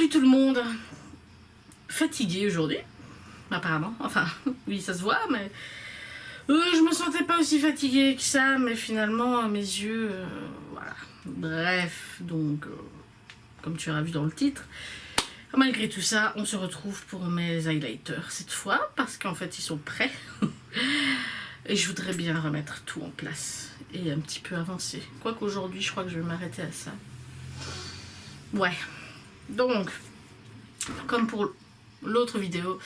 Salut tout le monde. Fatiguée aujourd'hui, apparemment. Enfin, oui, ça se voit, mais je me sentais pas aussi fatiguée que ça, mais finalement, mes yeux, voilà. Bref, donc, comme tu auras vu dans le titre, malgré tout ça, on se retrouve pour mes highlighters cette fois, parce qu'en fait, ils sont prêts. Et je voudrais bien remettre tout en place et un petit peu avancer. Quoique aujourd'hui, je crois que je vais m'arrêter à ça. Ouais. Donc, comme pour l'autre vidéo,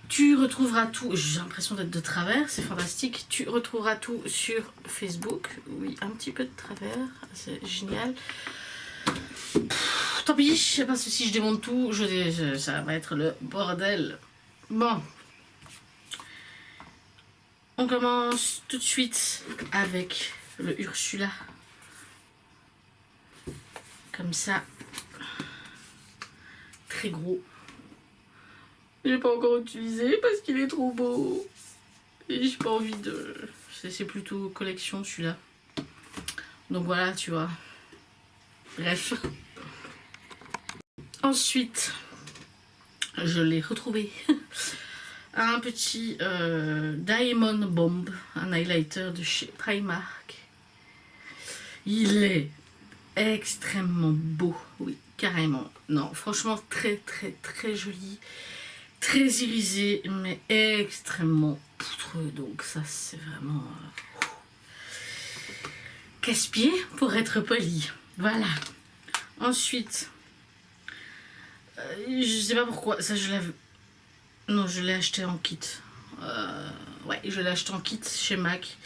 tu retrouveras tout. J'ai l'impression d'être de travers, c'est fantastique. Tu retrouveras tout sur Facebook. Oui, un petit peu de travers, c'est génial. Tant pis, parce que si je démonte tout, ça va être le bordel. Bon. On commence tout de suite avec le Ursula. Comme ça. Très gros. J'ai pas encore utilisé parce qu'il est trop beau. Et j'ai pas envie de... C'est plutôt collection celui-là. Donc voilà, tu vois. Bref. Ensuite, je l'ai retrouvé. Un petit Diamond Bomb. Un highlighter de chez Primark. Il est extrêmement beau. Oui, carrément. Non, franchement, très très très joli. Très irisé, mais extrêmement poutreux. Donc ça, c'est vraiment... casse-pied, pour être poli. Voilà. Ensuite, je sais pas pourquoi. Ça, je l'avais... Non, je l'ai acheté en kit. Ouais, je l'ai acheté en kit chez MAC.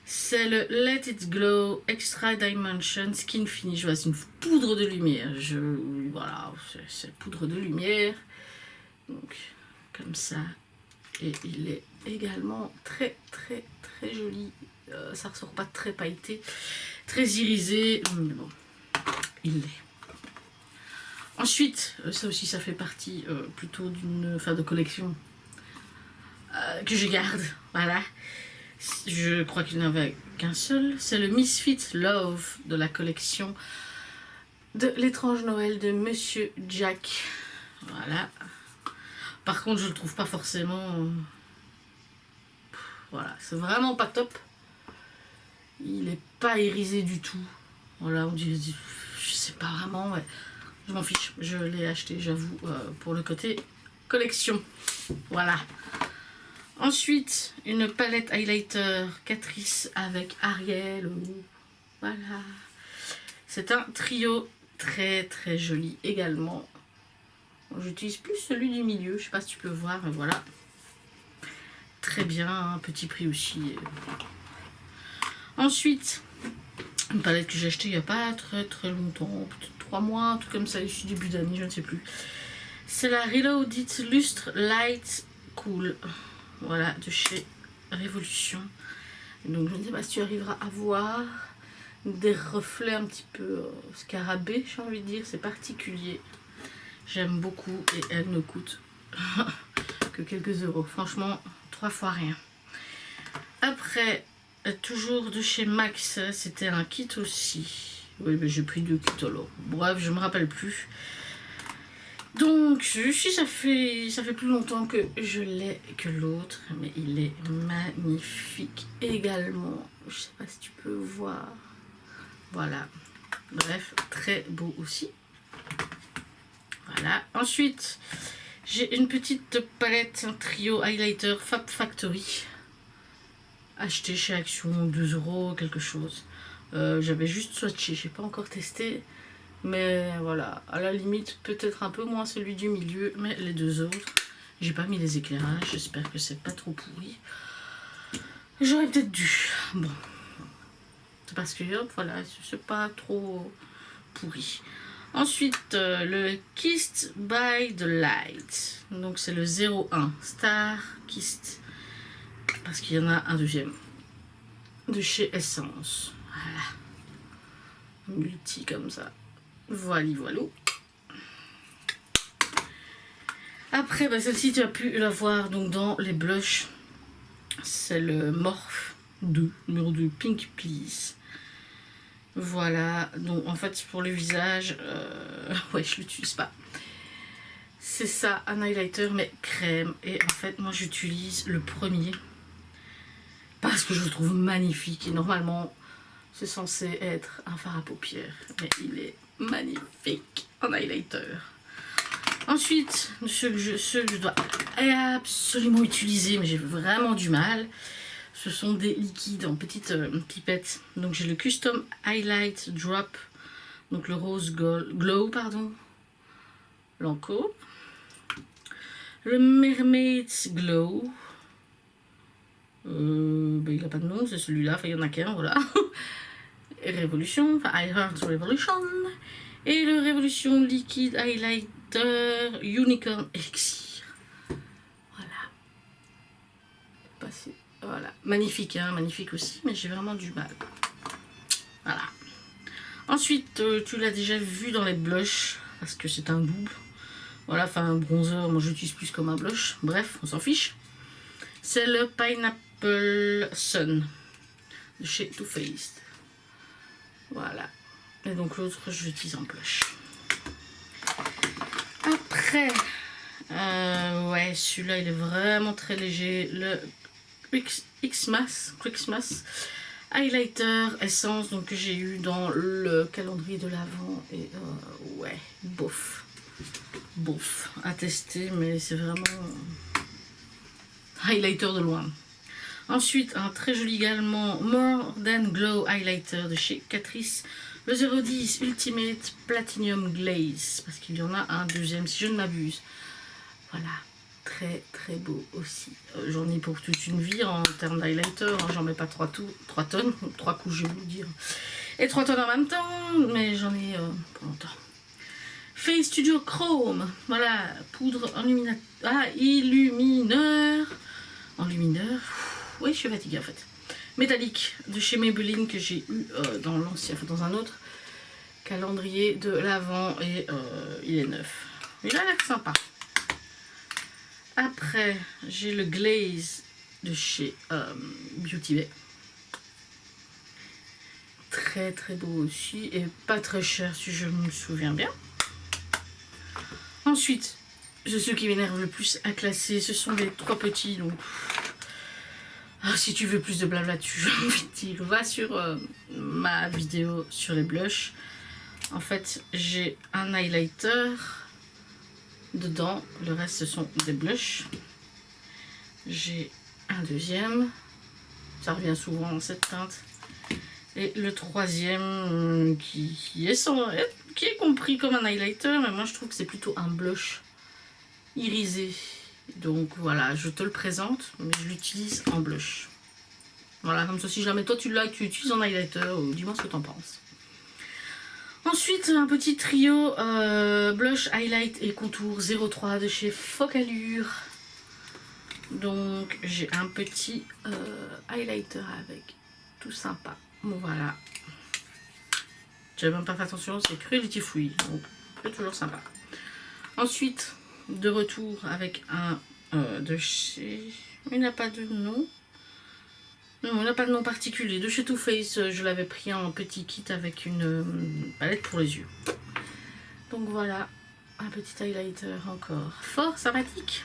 C'est le Let It Glow Extra Dimension Skin Finish. Voilà, c'est une poudre de lumière. Voilà, c'est poudre de lumière. Donc, comme ça. Et il est également très, très, très joli. Ça ressort pas très pailleté. Très irisé. Mais bon, il l'est. Ensuite, ça aussi, ça fait partie plutôt d'une fin de collection que je garde. Voilà. Je crois qu'il n'y en avait qu'un seul. C'est le Misfit Love de la collection de l'étrange Noël de Monsieur Jack. Voilà. Par contre, je le trouve pas forcément... Voilà, c'est vraiment pas top. Il est pas irisé du tout. Voilà, on dirait... Je sais pas vraiment, ouais. Je m'en fiche. Je l'ai acheté, j'avoue, pour le côté collection. Voilà. Ensuite, une palette highlighter Catrice avec Ariel. Voilà. C'est un trio très très joli également. J'utilise plus celui du milieu. Je sais pas si tu peux voir, mais voilà. Très bien, un petit prix aussi. Ensuite, une palette que j'ai achetée il n'y a pas très très longtemps. Peut-être 3 mois, un truc comme ça, ici début d'année, je ne sais plus. C'est la Reload It Lustre Light Cool. Voilà, de chez Révolution. Donc je ne sais pas si tu arriveras à voir des reflets un petit peu scarabées, j'ai envie de dire. C'est particulier. J'aime beaucoup et elle ne coûte que quelques euros. Franchement, 3 fois rien. Après, toujours de chez Max, c'était un kit aussi. Oui, mais j'ai pris 2 kits alors. Bref, je me rappelle plus. Donc, ça fait plus longtemps que je l'ai que l'autre, mais il est magnifique également. Je sais pas si tu peux voir. Voilà. Bref, très beau aussi. Voilà. Ensuite, j'ai une petite palette, un trio highlighter Fab Factory. Acheté chez Action, 2 euros, quelque chose. J'avais juste swatché, j'ai pas encore testé. Mais voilà, à la limite, peut-être un peu moins celui du milieu, mais les 2 autres, j'ai pas mis les éclairages, j'espère que c'est pas trop pourri. J'aurais peut-être dû. Bon. C'est parce que, hop, voilà, c'est pas trop pourri. Ensuite, le Kissed by the Light. Donc, c'est le 01 Star Kissed. Parce qu'il y en a un deuxième. De chez Essence. Voilà. Multi comme ça. Voilà, voilà. Après, bah, celle-ci, tu as pu la voir donc, dans les blushs. C'est le Morph 2, numéro 2, Pink Please. Voilà, donc en fait, pour le visage, ouais, je l'utilise pas. C'est ça, un highlighter mais crème. Et en fait, moi j'utilise le premier parce que je le trouve magnifique. Et normalement, c'est censé être un fard à paupières. Mais il est magnifique en highlighter. Ensuite, ce que je dois absolument utiliser, mais j'ai vraiment du mal, ce sont des liquides en petites pipettes. Donc j'ai le Custom Highlight Drop, donc le Rose Glow, pardon, Lancôme. Le Mermaid's Glow, ben, il n'a pas de nom, c'est celui-là, enfin il y en a qu'un, voilà. Révolution, enfin I Heart Revolution. Et le Révolution Liquid Highlighter Unicorn Elixir. Voilà. Voilà. Magnifique, hein, magnifique aussi, mais j'ai vraiment du mal. Voilà. Ensuite, tu l'as déjà vu dans les blushs, parce que c'est un double. Voilà, enfin un bronzer, moi j'utilise plus comme un blush. Bref, on s'en fiche. C'est le Pineapple Sun de chez Too Faced. Voilà. Et donc l'autre, je l'utilise en blush. Après, ouais, celui-là, il est vraiment très léger. Le Xmas Highlighter Essence, donc que j'ai eu dans le calendrier de l'Avent. Et ouais, bof. Bof, à tester, mais c'est vraiment highlighter de loin. Ensuite, un très joli également More Than Glow Highlighter de chez Catrice, le 010 Ultimate Platinum Glaze, parce qu'il y en a un deuxième si je ne m'abuse. Voilà, très très beau aussi. J'en ai pour toute une vie en termes d'highlighter, hein, j'en mets pas 3 tonnes, 3 couches je vais vous dire, et 3 tonnes en même temps, mais j'en ai pour longtemps. Face Studio Chrome, voilà, poudre illumineur, oui je suis fatiguée en fait, métallique de chez Maybelline que j'ai eu dans l'ancien, enfin dans un autre calendrier de l'Avent et il est neuf, il a l'air sympa. Après j'ai le Glaze de chez Beauty Bay, très très beau aussi et pas très cher si je me souviens bien. Ensuite, ceux qui m'énervent le plus à classer, ce sont les 3 petits. Donc, si tu veux plus de blabla dessus, j'ai envie de dire, va sur ma vidéo sur les blushs. En fait, j'ai un highlighter dedans. Le reste, ce sont des blushs. J'ai un deuxième. Ça revient souvent dans cette teinte. Et le troisième qui est compris comme un highlighter, mais moi je trouve que c'est plutôt un blush irisé. Donc voilà, je te le présente, mais je l'utilise en blush. Voilà, comme ça si jamais toi tu l'as, que tu utilises en highlighter, dis-moi ce que t'en penses. Ensuite, un petit trio blush, highlight et contour 03 de chez Focallure. Donc j'ai un petit highlighter avec, tout sympa. Bon voilà, j'avais même pas fait attention, c'est Cruelty Free, donc c'est toujours sympa. Ensuite, de retour avec un de chez... Il n'a pas de nom. Non, il n'a pas de nom particulier. De chez Too Faced, je l'avais pris en petit kit avec une palette pour les yeux. Donc voilà, un petit highlighter encore fort sympathique.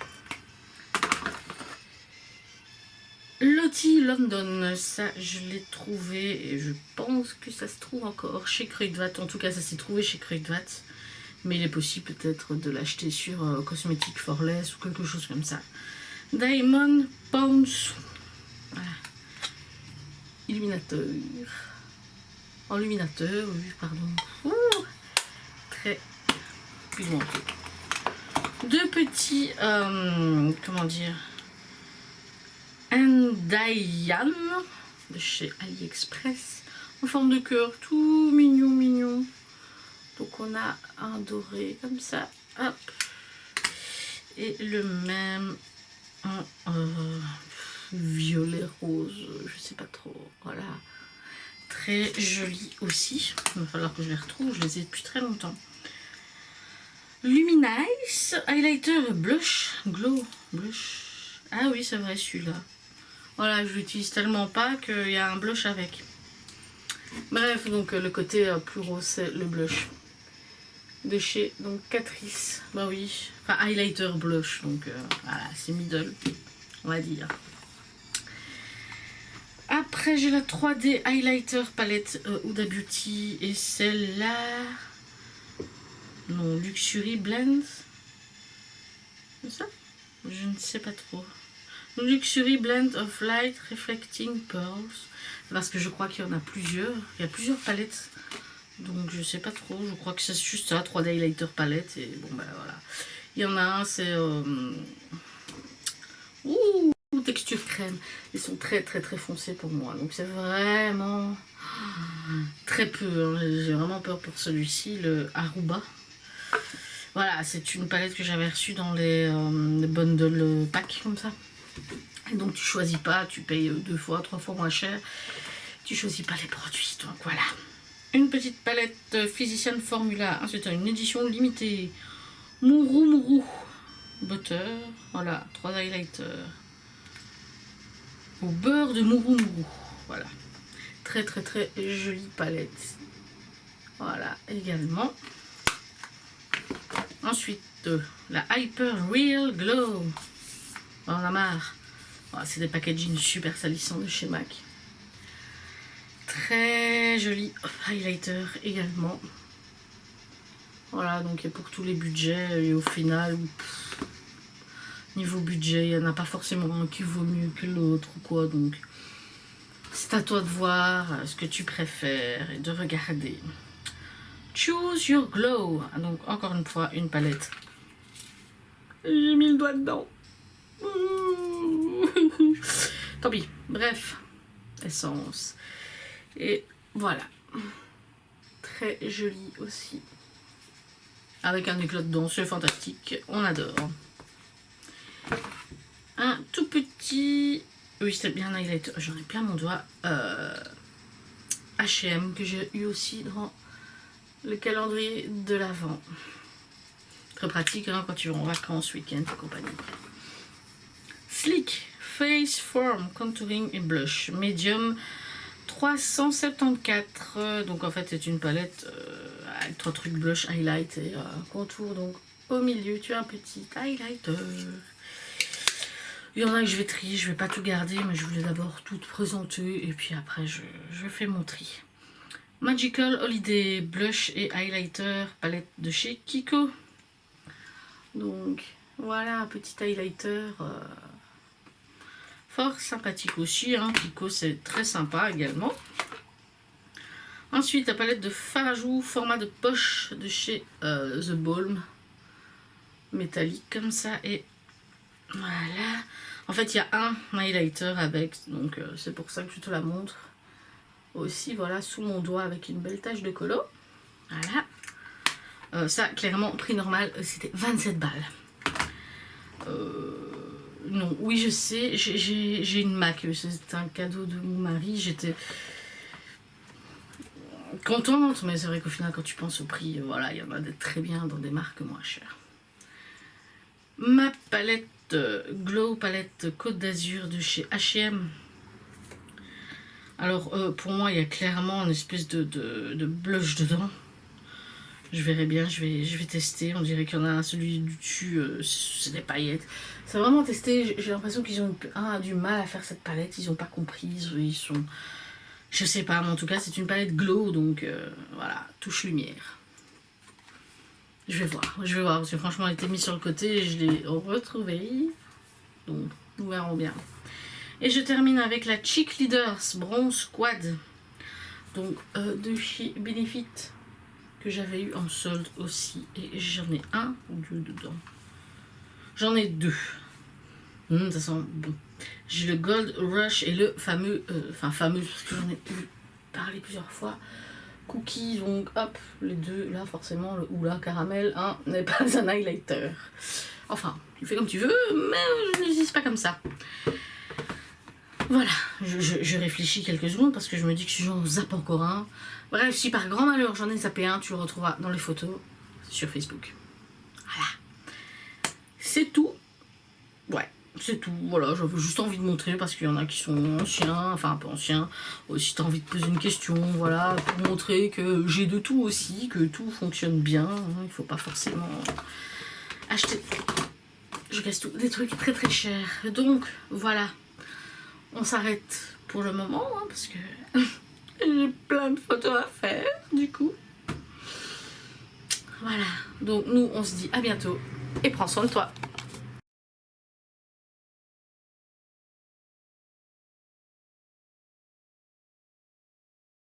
Lottie London, ça je l'ai trouvé et je pense que ça se trouve encore chez Kruidvat. En tout cas, ça s'est trouvé chez Kruidvat. Mais il est possible peut-être de l'acheter sur Cosmetic for Less ou quelque chose comme ça. Diamond Pounce. Voilà. Illuminateur. Enluminateur, oui, pardon. Ouh, très pigmenté. 2 petits, comment dire, Andayan de chez AliExpress en forme de cœur, tout mignon mignon. Donc on a un doré comme ça, hop, et le même en violet rose, je sais pas trop, voilà, très joli aussi. Il va falloir que je les retrouve, je les ai depuis très longtemps. Luminice highlighter blush glow blush, ah oui c'est vrai celui-là. Voilà, je l'utilise tellement pas qu'il y a un blush avec. Bref, donc le côté plus rose, c'est le blush. de chez donc Catrice. Bah oui, enfin highlighter blush, donc voilà, c'est middle, on va dire. Après, j'ai la 3D highlighter palette Huda Beauty et celle-là, non, Luxury Blends. C'est ça? Je ne sais pas trop. Luxury Blend of Light Reflecting Pearls. Parce que je crois qu'il y en a plusieurs. Il y a plusieurs palettes. Donc je sais pas trop. Je crois que c'est juste ça, 3D highlighter palette. Et bon ben voilà. Il y en a un, c'est... Ouh, texture crème. Ils sont très très très foncés pour moi. Donc c'est vraiment très peu. Hein. J'ai vraiment peur pour celui-ci, le Aruba. Voilà, c'est une palette que j'avais reçue dans les bundle pack comme ça. Et donc tu choisis pas, tu payes 2 fois, 3 fois moins cher. Tu choisis pas les produits, donc voilà. Une petite palette Physician Formula. Ensuite une édition limitée. Mourou Butter. Voilà, 3 highlighters. Au beurre de Mourou. Voilà. Très très très jolie palette. Voilà, également. Ensuite, la Hyper Real Glow. On en a marre. Voilà, c'est des packaging super salissants de chez MAC. Très joli highlighter également. Voilà, donc pour tous les budgets. Et au final, niveau budget, il n'y en a pas forcément un qui vaut mieux que l'autre ou quoi. Donc, c'est à toi de voir ce que tu préfères et de regarder. Choose Your Glow. Donc, encore une fois, une palette. J'ai mis le doigt dedans. Tant pis. Bref. Essence. Et voilà. Très joli aussi. Avec un éclat dedans. C'est fantastique. On adore. Un tout petit... Oui, c'est bien un highlighter. J'en ai plein mon doigt. H&M que j'ai eu aussi dans le calendrier de l'Avent. Très pratique hein, quand tu vas en vacances, week-end et compagnie. Sleek Face Form Contouring et Blush Medium 374. Donc en fait c'est une palette avec 3 trucs blush, highlight et contour. Donc au milieu tu as un petit highlighter. Il y en a que je vais trier, je vais pas tout garder, mais je voulais d'abord tout présenter et puis après je fais mon tri. Magical Holiday Blush et Highlighter palette de chez Kiko. Donc voilà un petit highlighter fort sympathique aussi. Hein. Kiko c'est très sympa également. Ensuite la palette de fard à joues format de poche de chez The Balm. Métallique comme ça et voilà. En fait il y a un highlighter avec, donc c'est pour ça que je te la montre. Aussi voilà sous mon doigt avec une belle tache de colo. Voilà. Ça clairement prix normal c'était 27 balles. Non, oui je sais, j'ai une MAC, c'est un cadeau de mon mari, j'étais contente, mais c'est vrai qu'au final quand tu penses au prix, voilà, il y en a des très bien dans des marques moins chères. Ma palette Glow, palette Côte d'Azur de chez H&M. Alors pour moi il y a clairement une espèce de blush dedans. Je verrai bien, je vais tester. On dirait qu'il y en a celui du dessus, c'est des paillettes. C'est vraiment testé. J'ai l'impression qu'ils ont du mal à faire cette palette. Ils n'ont pas compris. Ils sont... Je sais pas, mais en tout cas, c'est une palette glow. Donc voilà, touche lumière. Je vais voir. Parce que franchement, elle était mise sur le côté et je l'ai retrouvée. Donc, nous verrons bien. Et je termine avec la Cheek Leaders Bronze Quad. Donc, de chez Benefit. Que j'avais eu en solde aussi. Et j'en ai un ou deux dedans. J'en ai deux. Ça sent bon. J'ai le Gold Rush et le fameux, fameux, parce que j'en ai parlé plusieurs fois. Cookie, donc hop, les deux, là forcément, le Oula caramel, n'est pas un highlighter. Enfin, tu fais comme tu veux, mais je n'utilise pas comme ça. Voilà, je réfléchis quelques secondes parce que je me dis que si j'en zappe encore un. Bref, si par grand malheur j'en ai zappé un, tu le retrouveras dans les photos sur Facebook. Voilà. C'est tout. Ouais, C'est tout, voilà, j'avais juste envie de montrer parce qu'il y en a qui sont anciens, enfin un peu anciens. Si t'as envie de poser une question, voilà, pour montrer que j'ai de tout aussi, que tout fonctionne bien. Hein, il faut pas forcément acheter, je casse tout, des trucs très très chers. Donc voilà, on s'arrête pour le moment hein, parce que j'ai plein de photos à faire du coup. Voilà, donc nous on se dit à bientôt et prends soin de toi.